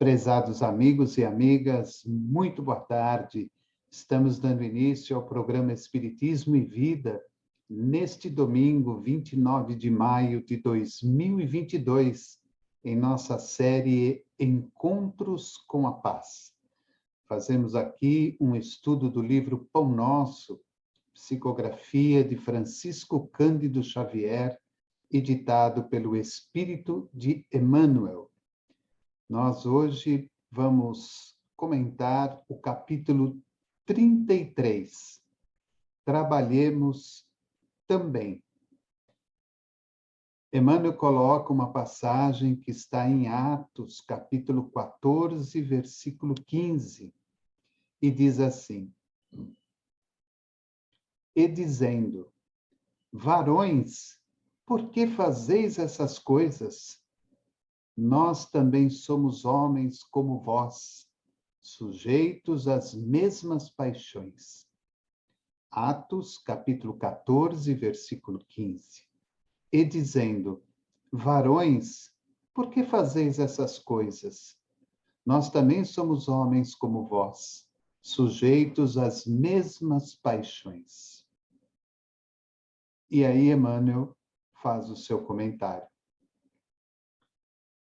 Prezados amigos e amigas, muito boa tarde. Estamos dando início ao programa Espiritismo e Vida, neste domingo, 29 de maio de 2022, em nossa série Encontros com a Paz. Fazemos aqui um estudo do livro Pão Nosso, psicografia de Francisco Cândido Xavier, editado pelo Espírito de Emmanuel. Nós hoje vamos comentar o capítulo 33. Trabalhemos também. Emmanuel coloca uma passagem que está em Atos, capítulo 14, versículo 15, e diz assim: E dizendo, varões, por que fazeis essas coisas? Nós também somos homens como vós, sujeitos às mesmas paixões. Atos, capítulo 14, versículo 15. E dizendo, varões, por que fazeis essas coisas? Nós também somos homens como vós, sujeitos às mesmas paixões. E aí Emmanuel faz o seu comentário.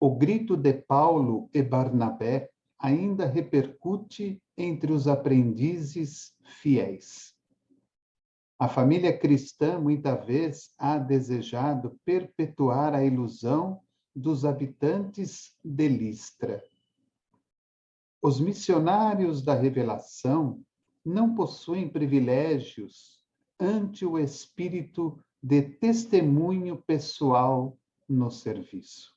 O grito de Paulo e Barnabé ainda repercute entre os aprendizes fiéis. A família cristã, muitas vezes, ha desejado perpetuar a ilusão dos habitantes de Listra. Os missionários da revelação não possuem privilégios ante o espírito de testemunho pessoal no serviço.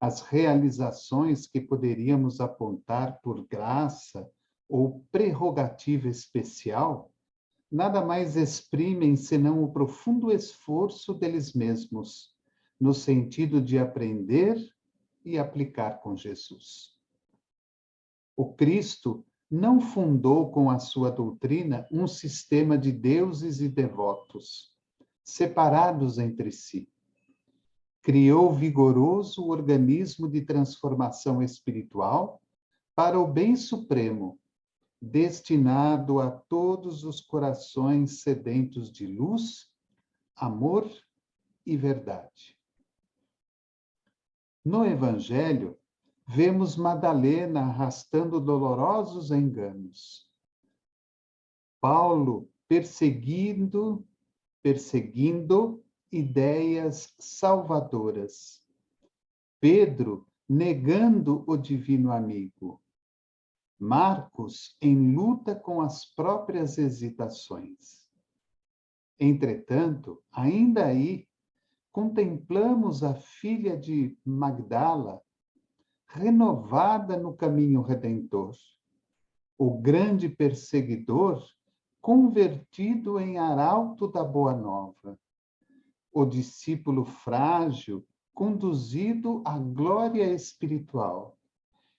As realizações que poderíamos apontar por graça ou prerrogativa especial, nada mais exprimem senão o profundo esforço deles mesmos, no sentido de aprender e aplicar com Jesus. O Cristo não fundou com a sua doutrina um sistema de deuses e devotos, separados entre si. Criou vigoroso organismo de transformação espiritual para o bem supremo, destinado a todos os corações sedentos de luz, amor e verdade. No Evangelho, vemos Madalena arrastando dolorosos enganos. Paulo perseguindo ideias salvadoras. Pedro negando o divino amigo. Marcos em luta com as próprias hesitações. Entretanto, ainda aí, contemplamos a filha de Magdala, renovada no caminho redentor. O grande perseguidor, convertido em arauto da Boa Nova. O discípulo frágil, conduzido à glória espiritual,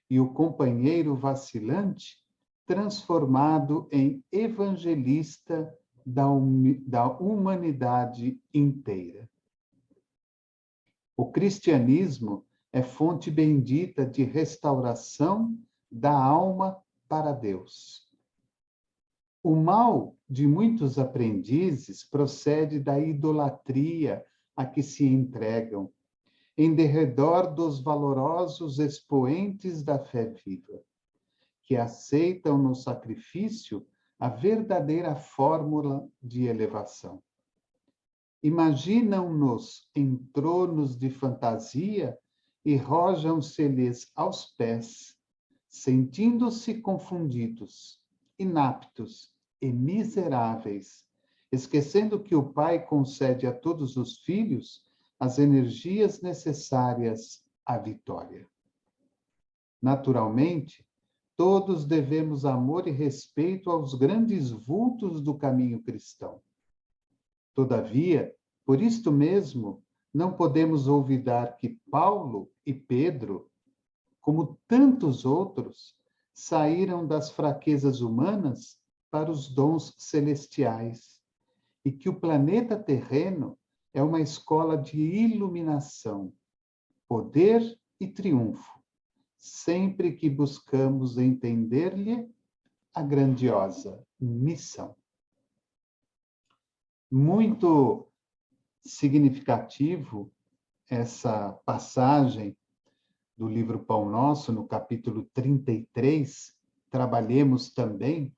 e o companheiro vacilante, transformado em evangelista da humanidade inteira. O cristianismo é fonte bendita de restauração da alma para Deus. O mal de muitos aprendizes procede da idolatria a que se entregam, em derredor dos valorosos expoentes da fé viva, que aceitam no sacrifício a verdadeira fórmula de elevação. Imaginam-nos em tronos de fantasia e rojam-se-lhes aos pés, sentindo-se confundidos, inaptos e miseráveis, esquecendo que o Pai concede a todos os filhos as energias necessárias à vitória. Naturalmente, todos devemos amor e respeito aos grandes vultos do caminho cristão. Todavia, por isto mesmo, não podemos olvidar que Paulo e Pedro, como tantos outros, saíram das fraquezas humanas para os dons celestiais, e que o planeta terreno é uma escola de iluminação, poder e triunfo, sempre que buscamos entender-lhe a grandiosa missão. Muito significativo essa passagem do livro Pão Nosso, no capítulo 33, trabalhemos também,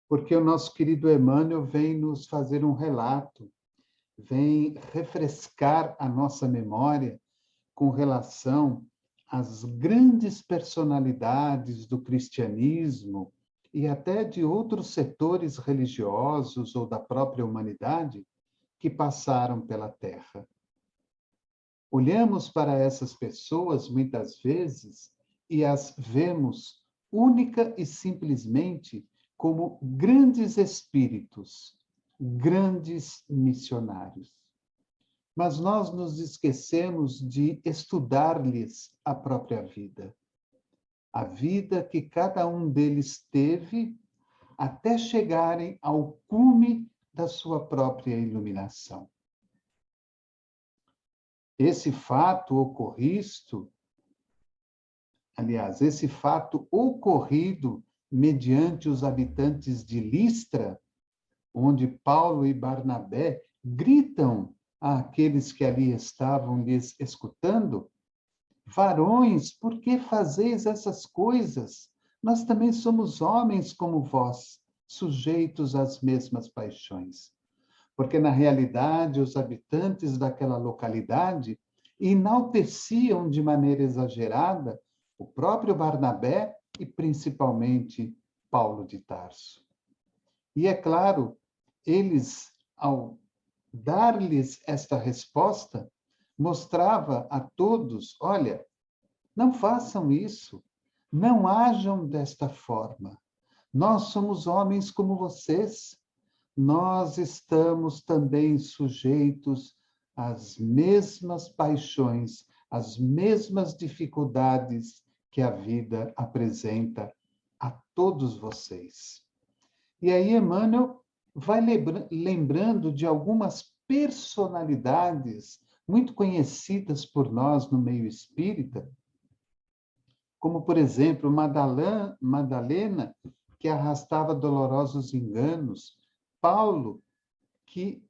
porque o nosso querido Emmanuel vem nos fazer um relato, vem refrescar a nossa memória com relação às grandes personalidades do cristianismo e até de outros setores religiosos ou da própria humanidade que passaram pela Terra. Olhamos para essas pessoas, muitas vezes, e as vemos única e simplesmente como grandes espíritos, grandes missionários. Mas nós nos esquecemos de estudar-lhes a própria vida. A vida que cada um deles teve até chegarem ao cume da sua própria iluminação. Esse fato ocorrido mediante os habitantes de Listra, onde Paulo e Barnabé gritam àqueles que ali estavam lhes escutando: varões, por que fazeis essas coisas? Nós também somos homens como vós, sujeitos às mesmas paixões. Porque, na realidade, os habitantes daquela localidade enalteciam de maneira exagerada o próprio Barnabé e, principalmente, Paulo de Tarso. E, é claro, eles, ao dar-lhes esta resposta, mostrava a todos: olha, não façam isso, não hajam desta forma. Nós somos homens como vocês. Nós estamos também sujeitos às mesmas paixões, às mesmas dificuldades que a vida apresenta a todos vocês. E aí Emmanuel vai lembrando de algumas personalidades muito conhecidas por nós no meio espírita, como, por exemplo, Madalena, que arrastava dolorosos enganos, Paulo, que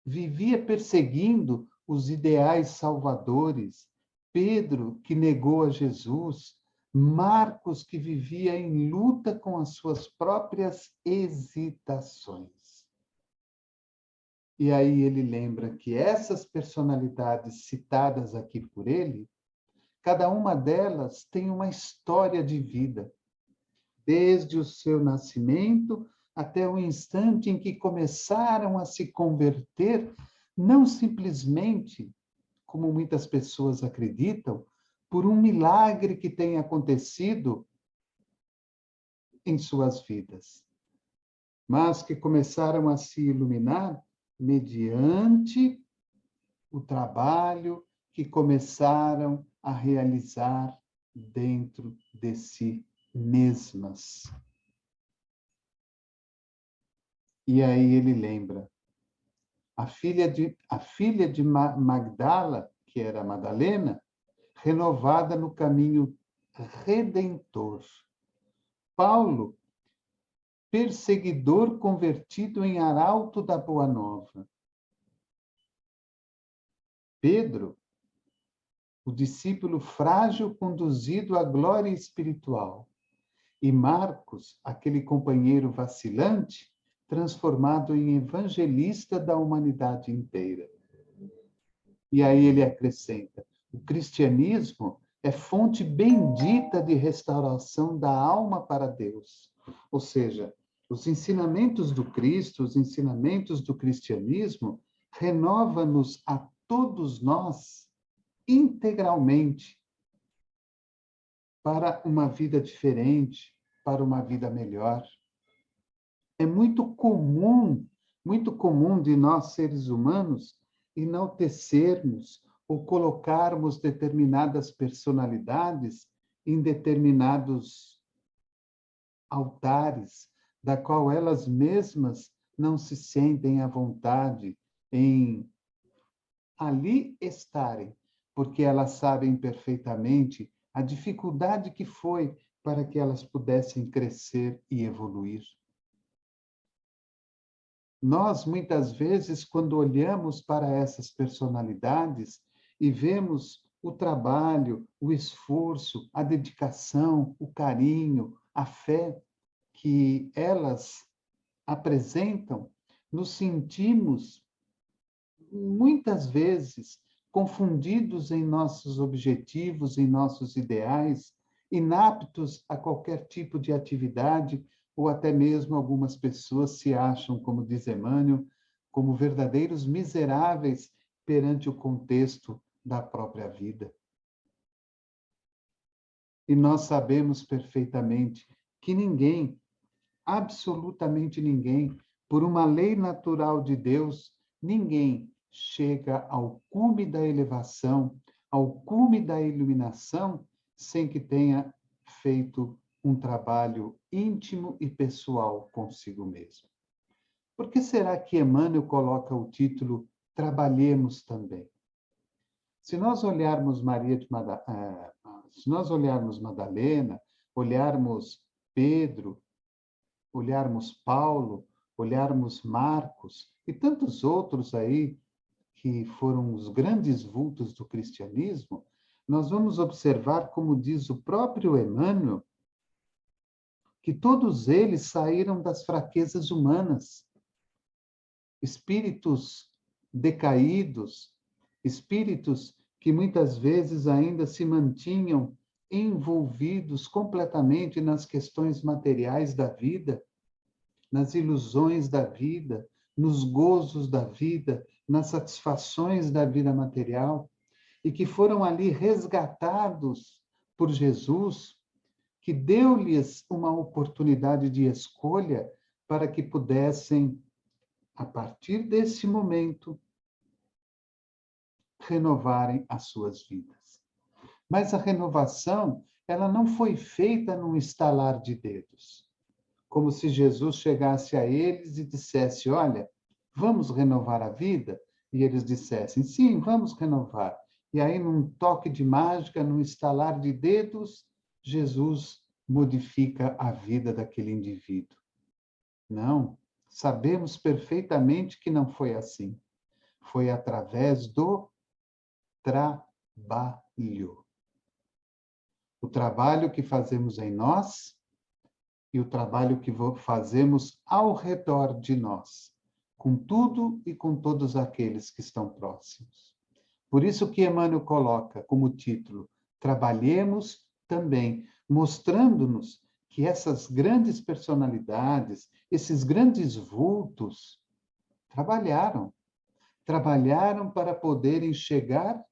vivia perseguindo os ideais salvadores, Pedro, que negou a Jesus, Marcos, que vivia em luta com as suas próprias hesitações. E aí ele lembra que essas personalidades citadas aqui por ele, cada uma delas tem uma história de vida, desde o seu nascimento até o instante em que começaram a se converter, não simplesmente, como muitas pessoas acreditam, por um milagre que tenha acontecido em suas vidas, mas que começaram a se iluminar mediante o trabalho que começaram a realizar dentro de si mesmas. E aí ele lembra a filha de Magdala, que era Madalena, renovada no caminho redentor. Paulo, perseguidor convertido em arauto da Boa Nova. Pedro, o discípulo frágil conduzido à glória espiritual. E Marcos, aquele companheiro vacilante, transformado em evangelista da humanidade inteira. E aí ele acrescenta: o cristianismo é fonte bendita de restauração da alma para Deus. Ou seja, os ensinamentos do Cristo, os ensinamentos do cristianismo, renova-nos a todos nós integralmente para uma vida diferente, para uma vida melhor. É muito comum de nós, seres humanos, enaltecermos ou colocarmos determinadas personalidades em determinados altares, da qual elas mesmas não se sentem à vontade em ali estarem, porque elas sabem perfeitamente a dificuldade que foi para que elas pudessem crescer e evoluir. Nós, muitas vezes, quando olhamos para essas personalidades e vemos o trabalho, o esforço, a dedicação, o carinho, a fé que elas apresentam, nos sentimos, muitas vezes, confundidos em nossos objetivos, em nossos ideais, inaptos a qualquer tipo de atividade, ou até mesmo algumas pessoas se acham, como diz Emmanuel, como verdadeiros miseráveis perante o contexto da própria vida. E nós sabemos perfeitamente que ninguém, absolutamente ninguém, por uma lei natural de Deus, ninguém chega ao cume da elevação, ao cume da iluminação, sem que tenha feito um trabalho íntimo e pessoal consigo mesmo. Por que será que Emmanuel coloca o título Trabalhemos também? Se nós olharmos se nós olharmos Madalena, olharmos Pedro, olharmos Paulo, olharmos Marcos e tantos outros aí que foram os grandes vultos do cristianismo, nós vamos observar, como diz o próprio Emmanuel, que todos eles saíram das fraquezas humanas, espíritos decaídos, espíritos que muitas vezes ainda se mantinham envolvidos completamente nas questões materiais da vida, nas ilusões da vida, nos gozos da vida, nas satisfações da vida material, e que foram ali resgatados por Jesus, que deu-lhes uma oportunidade de escolha para que pudessem, a partir desse momento, renovarem as suas vidas. Mas a renovação, ela não foi feita num estalar de dedos, como se Jesus chegasse a eles e dissesse: olha, vamos renovar a vida? E eles dissessem: sim, vamos renovar. E aí, num toque de mágica, num estalar de dedos, Jesus modifica a vida daquele indivíduo. Não, sabemos perfeitamente que não foi assim. Foi através do trabalho. O trabalho que fazemos em nós e o trabalho que fazemos ao redor de nós, com tudo e com todos aqueles que estão próximos. Por isso que Emmanuel coloca como título: Trabalhemos também, mostrando-nos que essas grandes personalidades, esses grandes vultos, trabalharam para poderem chegar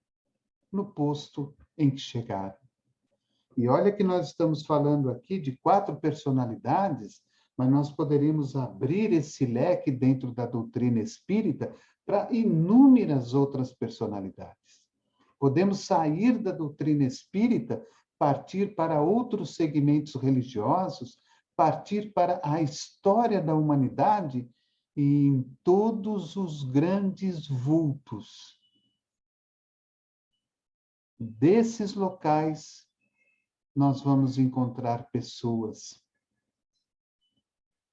no posto em que chegaram. E olha que nós estamos falando aqui de 4 personalidades, mas nós poderíamos abrir esse leque dentro da doutrina espírita para inúmeras outras personalidades. Podemos sair da doutrina espírita, partir para outros segmentos religiosos, partir para a história da humanidade e em todos os grandes vultos desses locais nós vamos encontrar pessoas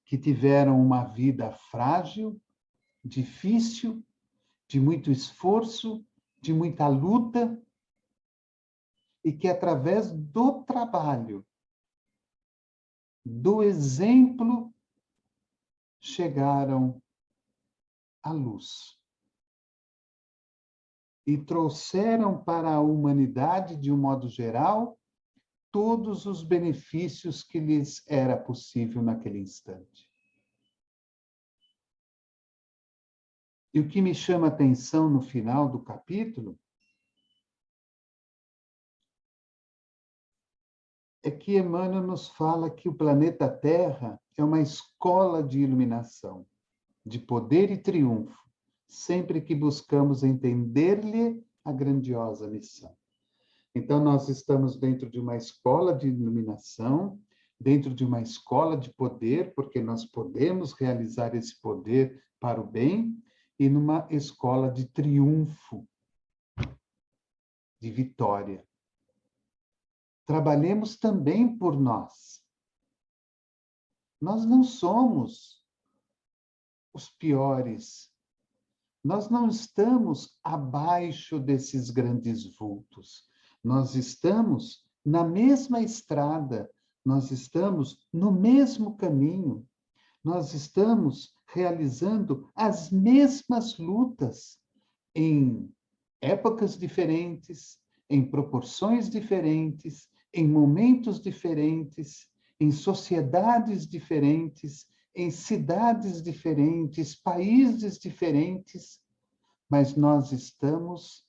que tiveram uma vida frágil, difícil, de muito esforço, de muita luta, e que através do trabalho, do exemplo, chegaram à luz. E trouxeram para a humanidade, de um modo geral, todos os benefícios que lhes era possível naquele instante. E o que me chama a atenção no final do capítulo é que Emmanuel nos fala que o planeta Terra é uma escola de iluminação, de poder e triunfo, sempre que buscamos entender-lhe a grandiosa missão. Então, nós estamos dentro de uma escola de iluminação, dentro de uma escola de poder, porque nós podemos realizar esse poder para o bem, e numa escola de triunfo, de vitória. Trabalhemos também por nós. Nós não somos os piores. Nós não estamos abaixo desses grandes vultos. Nós estamos na mesma estrada, nós estamos no mesmo caminho, nós estamos realizando as mesmas lutas em épocas diferentes, em proporções diferentes, em momentos diferentes, em sociedades diferentes, em cidades diferentes, países diferentes, mas nós estamos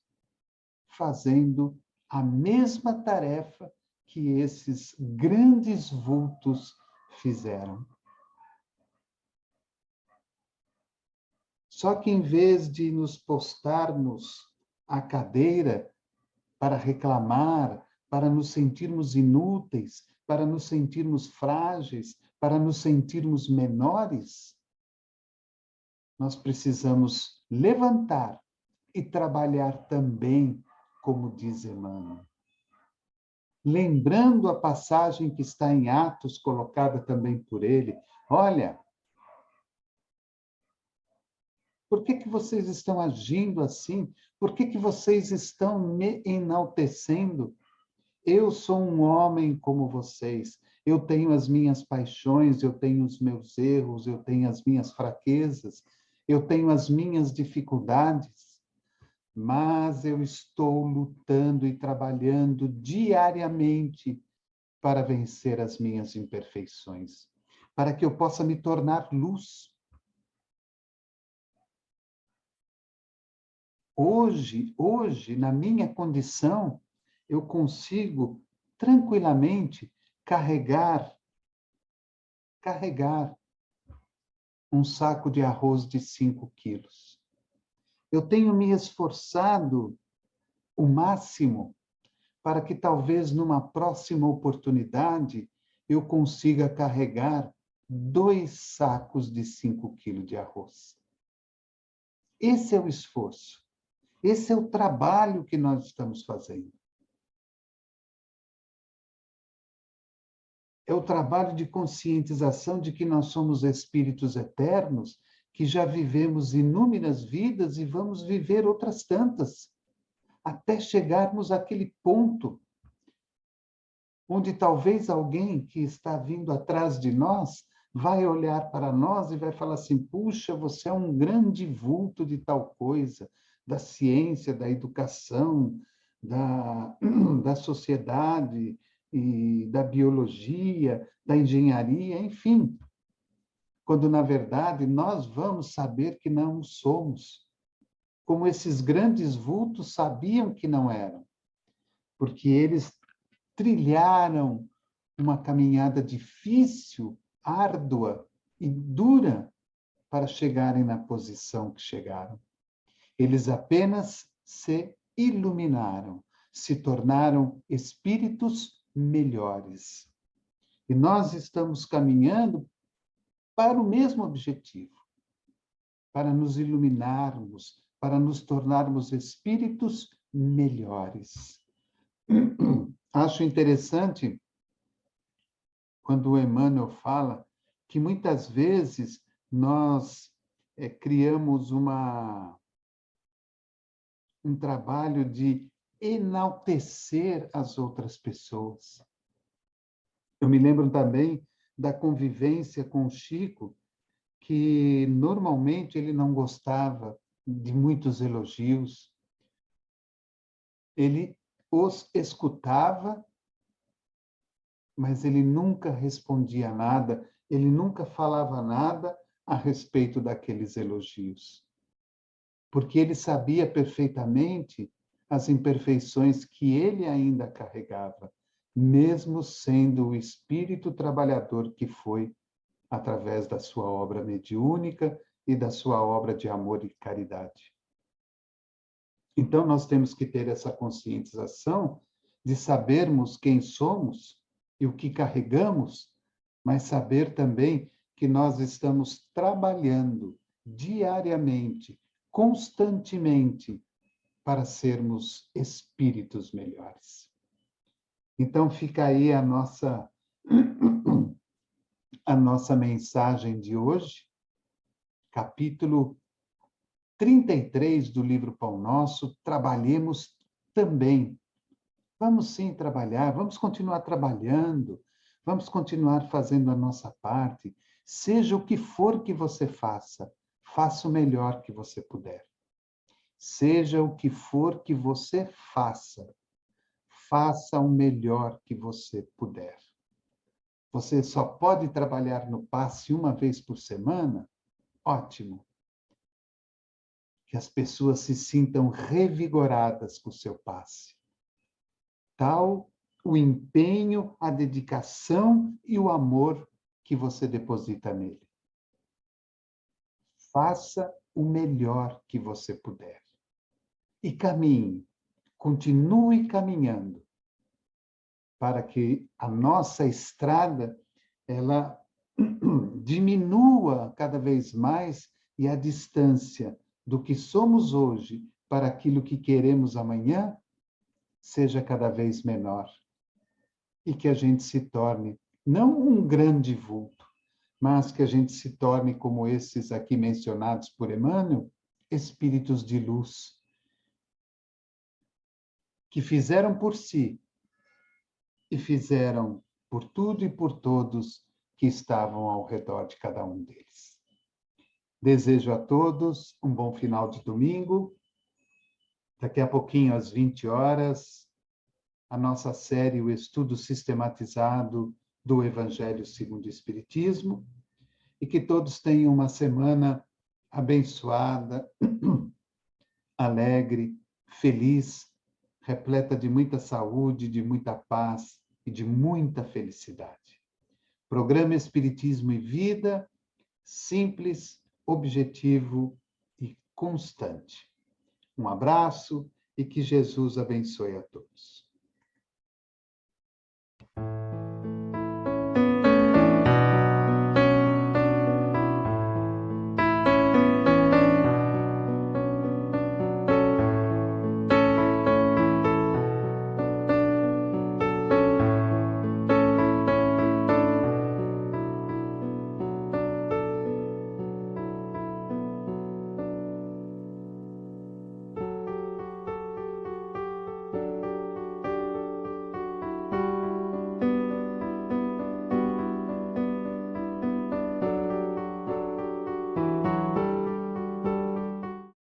fazendo a mesma tarefa que esses grandes vultos fizeram. Só que em vez de nos postarmos à cadeira para reclamar, para nos sentirmos inúteis, para nos sentirmos frágeis, para nos sentirmos menores, nós precisamos levantar e trabalhar também, como diz Emmanuel. Lembrando a passagem que está em Atos, colocada também por ele, olha, por que vocês estão agindo assim? Por que vocês estão me enaltecendo? Eu sou um homem como vocês. Eu tenho as minhas paixões, eu tenho os meus erros, eu tenho as minhas fraquezas, eu tenho as minhas dificuldades, mas eu estou lutando e trabalhando diariamente para vencer as minhas imperfeições, para que eu possa me tornar luz. Hoje, na minha condição, eu consigo tranquilamente carregar um saco de arroz de 5 quilos. Eu tenho me esforçado o máximo para que talvez numa próxima oportunidade eu consiga carregar 2 sacos de 5 quilos de arroz. Esse é o esforço. Esse é o trabalho que nós estamos fazendo. É o trabalho de conscientização de que nós somos espíritos eternos, que já vivemos inúmeras vidas e vamos viver outras tantas, até chegarmos àquele ponto onde talvez alguém que está vindo atrás de nós vai olhar para nós e vai falar assim: puxa, você é um grande vulto de tal coisa, da ciência, da educação, da sociedade, e da biologia, da engenharia, enfim. Quando, na verdade, nós vamos saber que não somos, como esses grandes vultos sabiam que não eram, porque eles trilharam uma caminhada difícil, árdua e dura para chegarem na posição que chegaram. Eles apenas se iluminaram, se tornaram espíritos melhores. E nós estamos caminhando para o mesmo objetivo, para nos iluminarmos, para nos tornarmos espíritos melhores. Acho interessante quando o Emmanuel fala que muitas vezes nós criamos um trabalho de enaltecer as outras pessoas. Eu me lembro também da convivência com o Chico, que normalmente ele não gostava de muitos elogios. Ele os escutava, mas ele nunca respondia nada, ele nunca falava nada a respeito daqueles elogios. Porque ele sabia perfeitamente as imperfeições que ele ainda carregava, mesmo sendo o espírito trabalhador que foi através da sua obra mediúnica e da sua obra de amor e caridade. Então, nós temos que ter essa conscientização de sabermos quem somos e o que carregamos, mas saber também que nós estamos trabalhando diariamente, constantemente, para sermos espíritos melhores. Então fica aí a nossa mensagem de hoje, capítulo 33 do livro Pão Nosso. Trabalhemos também. Vamos sim trabalhar, vamos continuar trabalhando, vamos continuar fazendo a nossa parte. Seja o que for que você faça, faça o melhor que você puder. Seja o que for que você faça, faça o melhor que você puder. Você só pode trabalhar no passe uma vez por semana? Ótimo. Que as pessoas se sintam revigoradas com o seu passe. Tal o empenho, a dedicação e o amor que você deposita nele. Faça o melhor que você puder. E caminhe, continue caminhando, para que a nossa estrada ela diminua cada vez mais e a distância do que somos hoje para aquilo que queremos amanhã seja cada vez menor. E que a gente se torne, não um grande vulto, mas que a gente se torne, como esses aqui mencionados por Emmanuel, espíritos de luz, que fizeram por si e fizeram por tudo e por todos que estavam ao redor de cada um deles. Desejo a todos um bom final de domingo. Daqui a pouquinho, às 20 horas, a nossa série, o estudo sistematizado do Evangelho segundo o Espiritismo, e que todos tenham uma semana abençoada, alegre, feliz, repleta de muita saúde, de muita paz e de muita felicidade. Programa Espiritismo e Vida, simples, objetivo e constante. Um abraço e que Jesus abençoe a todos.